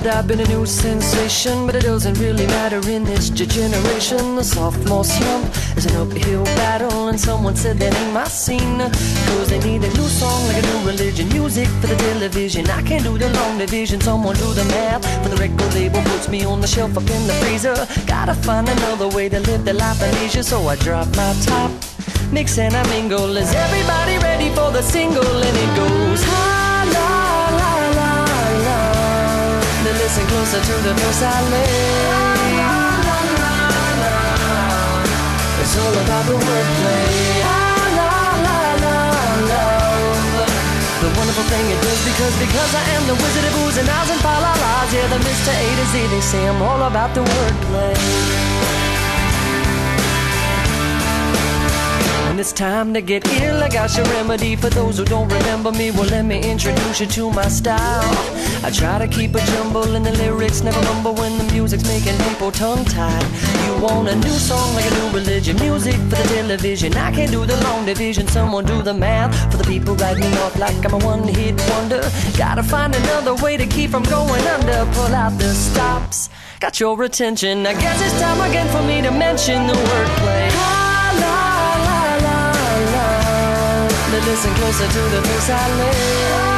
I've been a new sensation, but it doesn't really matter in this generation. The sophomore slump is an uphill battle, and someone said that ain't my scene. Cause they need a new song like a new religion, music for the television. I can't do the long division, someone do the math. For the record label puts me on the shelf up in the freezer. Gotta find another way to live the life of leisure, so I drop my top, mix and I mingle. Is everybody ready for the single? And it goes ha la la la la. Now listen closer to the verse I lay. It's all about the wordplay. La la la love. The wonderful thing it does because I am the wizard of oohs and ahs and fa la las. Yeah, the Mr. A to Z, they say I'm all about the wordplay. When it's time to get ill, I got your remedy. For those who don't remember me, well, let me introduce you to my style. I try to keep a jumble in the lyrics, never mumble when the music's making people tongue-tied. You want a new song like a new religion, music for the television. I can't do the long division, someone do the math. For the people write me off like I'm a one-hit wonder. Gotta find another way to keep from going under. Pull out the stops, got your attention. I guess it's time again for me to mention the wordplay. Listen closer to the verse I lay.